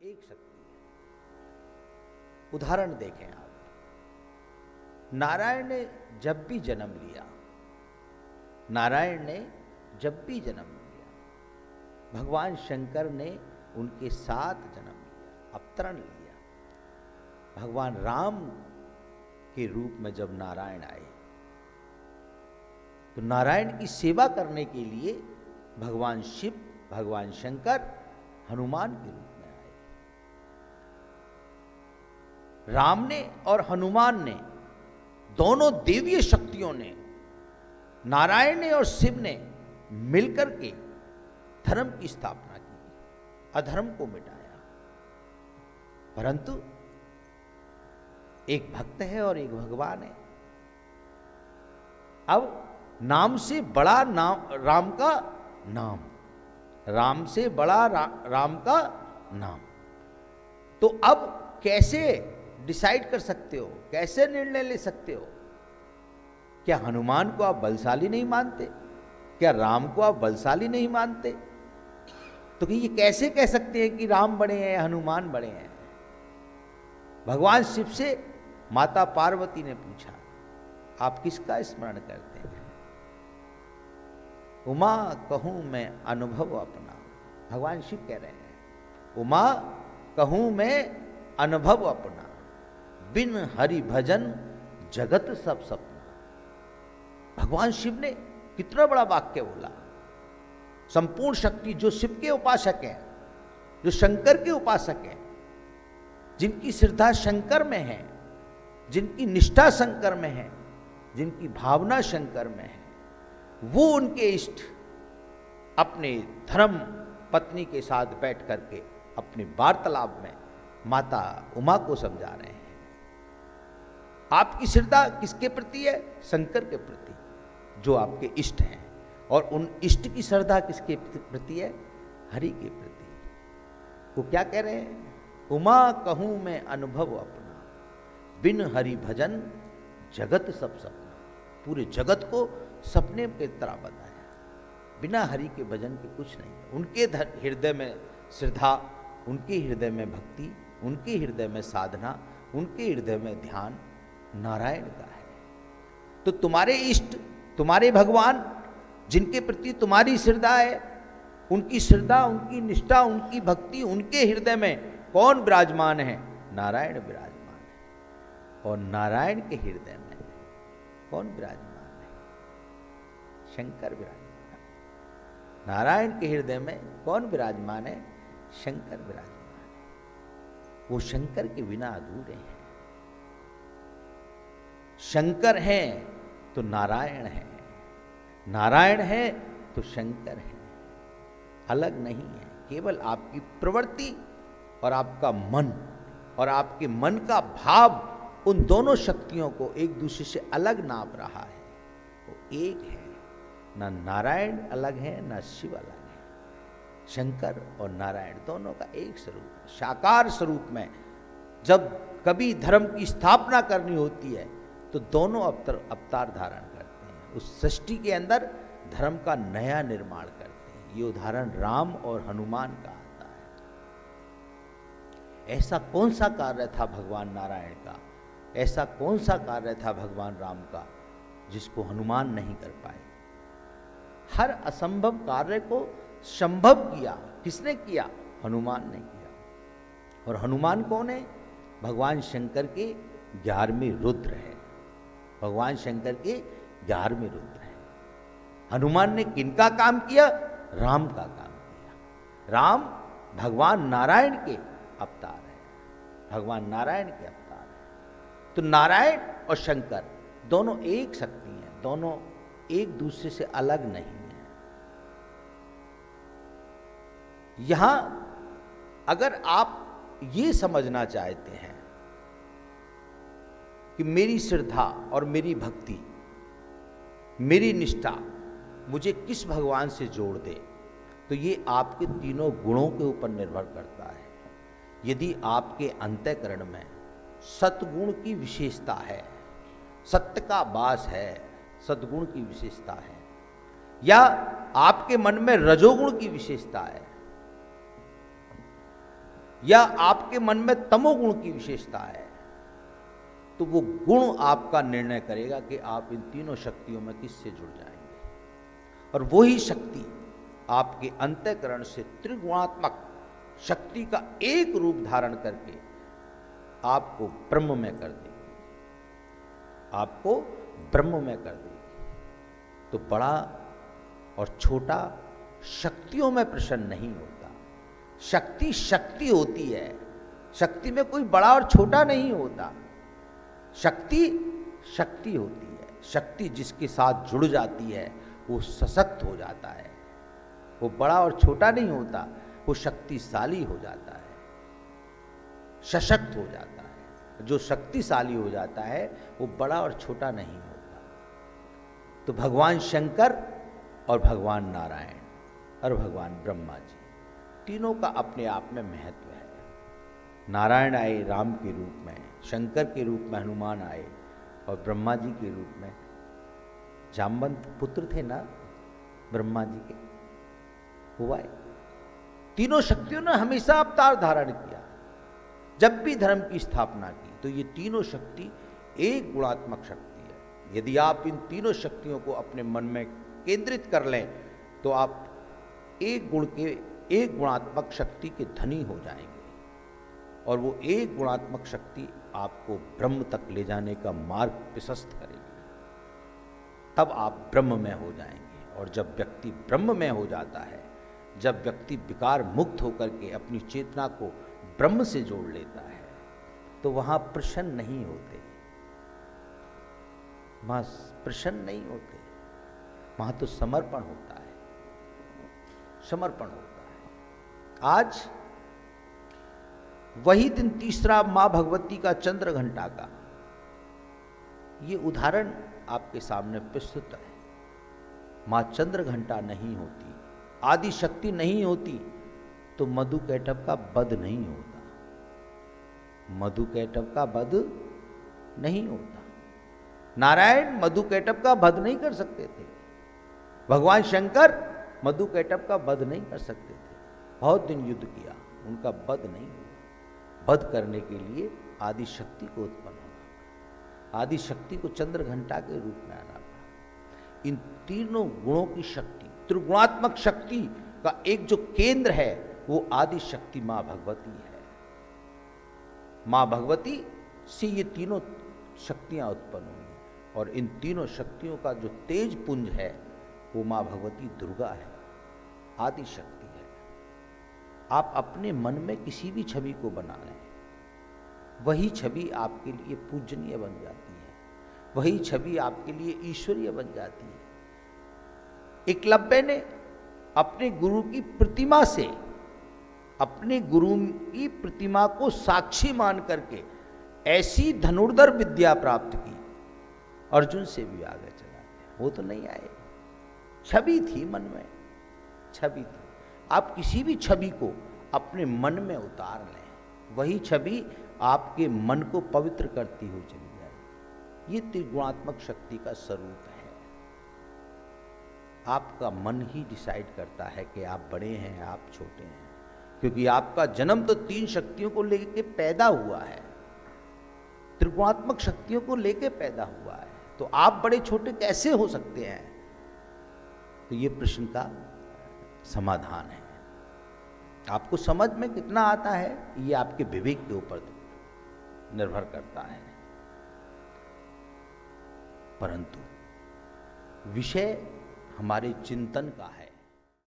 एक शक्ति है। उदाहरण देखें आप, नारायण ने जब भी जन्म लिया, नारायण ने जब भी जन्म लिया, भगवान शंकर ने उनके साथ जन्म लिया, अवतरण लिया। भगवान राम के रूप में जब नारायण आए तो नारायण की सेवा करने के लिए भगवान शिव, भगवान शंकर हनुमान के रूप में आए। राम ने और हनुमान ने, दोनों देवीय शक्तियों ने, नारायण ने और शिव ने मिलकर के धर्म की स्थापना की, अधर्म को मिटाया। परंतु एक भक्त है और एक भगवान है। अब नाम से बड़ा नाम, राम का नाम, राम से बड़ा राम का नाम। तो अब कैसे डिसाइड कर सकते हो, कैसे निर्णय ले सकते हो? क्या हनुमान को आप बलशाली नहीं मानते? क्या राम को आप बलशाली नहीं मानते? तो ये कैसे कह सकते हैं कि राम बड़े हैं, हनुमान बड़े हैं? भगवान शिव से माता पार्वती ने पूछा, आप किसका स्मरण करते हैं? उमा कहूं मैं अनुभव अपना। भगवान शिव कह रहे हैं, उमा कहूं मैं अनुभव अपना, बिन हरि भजन जगत सब सपना। भगवान शिव ने कितना बड़ा वाक्य बोला। संपूर्ण शक्ति जो शिव के उपासक हैं, जो शंकर के उपासक हैं, जिनकी श्रद्धा शंकर में है, जिनकी निष्ठा शंकर में है, जिनकी भावना शंकर में है, वो उनके इष्ट अपने धर्म पत्नी के साथ बैठ करके अपने वार्तालाप में माता उमा को समझा रहे हैं। आपकी श्रद्धा किसके प्रति है? शंकर के प्रति, जो आपके इष्ट हैं। और उन इष्ट की श्रद्धा किसके प्रति है? हरि के प्रति। वो क्या कह रहे हैं? उमा कहूं मैं अनुभव अपना, बिन हरि भजन जगत सब सपना। पूरे जगत को सपने की तरह बताया। बिना हरि के भजन के कुछ नहीं है। उनके हृदय में श्रद्धा, उनके हृदय में भक्ति, उनके हृदय में साधना, उनके हृदय में ध्यान नारायण का है। तो तुम्हारे इष्ट, तुम्हारे भगवान, जिनके प्रति तुम्हारी श्रद्धा है, उनकी श्रद्धा, उनकी निष्ठा, उनकी भक्ति, उनके हृदय में कौन विराजमान है? नारायण विराजमान है। और नारायण के हृदय में कौन विराजमान है? शंकर विराजमान है। नारायण के हृदय में कौन विराजमान है? शंकर विराजमान है। वो शंकर के बिना अधूरे हैं। शंकर है तो नारायण है, नारायण है तो शंकर है। अलग नहीं है। केवल आपकी प्रवृत्ति और आपका मन और आपके मन का भाव उन दोनों शक्तियों को एक दूसरे से अलग नाप रहा है। वो एक है। ना नारायण अलग है, ना शिव अलग है। शंकर और नारायण दोनों का एक स्वरूप, साकार स्वरूप में जब कभी धर्म की स्थापना करनी होती है तो दोनों अवतार धारण करते हैं। उस सृष्टि के अंदर धर्म का नया निर्माण करते हैं। ये उदाहरण राम और हनुमान का आता है। ऐसा कौन सा कार्य था भगवान नारायण का, ऐसा कौन सा कार्य था भगवान राम का जिसको हनुमान नहीं कर पाए? हर असंभव कार्य को संभव किया। किसने किया? हनुमान ने किया। और हनुमान कौन है? भगवान शंकर के 11वें रुद्र है। भगवान शंकर के 11वें रुद्र है। हनुमान ने किनका काम किया? राम का काम किया। राम भगवान नारायण के अवतार है। भगवान नारायण के अवतार है। तो नारायण और शंकर दोनों एक शक्ति हैं, दोनों एक दूसरे से अलग नहीं है। यहां अगर आप ये समझना चाहते हैं कि मेरी श्रद्धा और मेरी भक्ति, मेरी निष्ठा मुझे किस भगवान से जोड़ दे, तो ये आपके तीनों गुणों के ऊपर निर्भर करता है। यदि आपके अंतःकरण में सतगुण की विशेषता है, सत्य का वास है, सद्गुण की विशेषता है, या आपके मन में रजोगुण की विशेषता है, या आपके मन में तमोगुण की विशेषता है, तो वो गुण आपका निर्णय करेगा कि आप इन तीनों शक्तियों में किससे जुड़ जाएंगे। और वही शक्ति आपके अंतःकरण से त्रिगुणात्मक शक्ति का एक रूप धारण करके आपको ब्रह्म में कर देगी, आपको ब्रह्म में कर देगी। तो बड़ा और छोटा शक्तियों में प्रश्न नहीं होता। शक्ति शक्ति होती है, शक्ति में कोई बड़ा और छोटा नहीं होता। शक्ति शक्ति होती है। शक्ति जिसके साथ जुड़ जाती है वो सशक्त हो जाता है, वो बड़ा और छोटा नहीं होता, वो शक्तिशाली हो जाता है, सशक्त हो जाता है। जो शक्तिशाली हो जाता है वो बड़ा और छोटा नहीं होता। तो भगवान शंकर और भगवान नारायण और भगवान ब्रह्मा जी, तीनों का अपने आप में महत्व है। नारायण आए राम के रूप में, शंकर के रूप में हनुमान आए, और ब्रह्मा जी के रूप में जामवंत पुत्र थे ना ब्रह्मा जी के, वो आए। तीनों शक्तियों ने हमेशा अवतार धारण किया। जब भी धर्म की स्थापना की तो ये तीनों शक्ति एक गुणात्मक शक्ति है। यदि आप इन तीनों शक्तियों को अपने मन में केंद्रित कर लें तो आप एक गुणात्मक शक्ति के धनी हो जाएंगे, और वो एक गुणात्मक शक्ति आपको ब्रह्म तक ले जाने का मार्ग प्रशस्त करेगी। तब आप ब्रह्म में हो जाएंगे। और जब व्यक्ति ब्रह्म में हो जाता है, जब व्यक्ति विकार मुक्त होकर के अपनी चेतना को ब्रह्म से जोड़ लेता है, तो वहां प्रश्न नहीं होते, वहां प्रश्न नहीं होते, वहां तो समर्पण होता है, समर्पण होता है। आज वही दिन तीसरा मां भगवती का चंद्र घंटा का ये उदाहरण आपके सामने प्रस्तुत है। मां चंद्र घंटा नहीं होती, आदि शक्ति नहीं होती, तो मधु कैटभ का वध नहीं होता, मधु कैटभ का वध नहीं होता। नारायण मधु कैटभ का वध नहीं कर सकते थे, भगवान शंकर मधु कैटभ का वध नहीं कर सकते थे। बहुत दिन युद्ध किया, उनका वध नहीं हुआ। वध करने के लिए आदि शक्ति को उत्पन्न होना, आदि शक्ति को चंद्र घंटा के रूप में आना पड़ा। इन तीनों गुणों की शक्ति, त्रिगुणात्मक शक्ति का एक जो केंद्र है वो आदि शक्ति मां भगवती है। मां भगवती से ये तीनों शक्तियां उत्पन्न हुई, और इन तीनों शक्तियों का जो तेज पुंज है वो मां भगवती दुर्गा है, आदि शक्ति है। आप अपने मन में किसी भी छवि को बना लें, वही छवि आपके लिए पूजनीय बन जाती है, वही छवि आपके लिए ईश्वरीय बन जाती है। एकलव्य ने अपने गुरु की प्रतिमा से, अपने गुरु की प्रतिमा को साक्षी मान करके ऐसी धनुर्धर विद्या प्राप्त की, अर्जुन से भी आगे चला गया। वो तो नहीं आए, छवि थी मन में, छवि थी। आप किसी भी छवि को अपने मन में उतार लें, वही छवि आपके मन को पवित्र करती हुई चली जाएगी। ये त्रिगुणात्मक शक्ति का स्वरूप है। आपका मन ही डिसाइड करता है कि आप बड़े हैं, आप छोटे हैं, क्योंकि आपका जन्म तो तीन शक्तियों को लेकर पैदा हुआ है, त्रिगुणात्मक शक्तियों को लेकर पैदा हुआ है। तो आप बड़े छोटे कैसे हो सकते हैं? तो ये प्रश्न का समाधान है। आपको समझ में कितना आता है ये आपके विवेक के ऊपर निर्भर करता है, परंतु विषय हमारे चिंतन का है।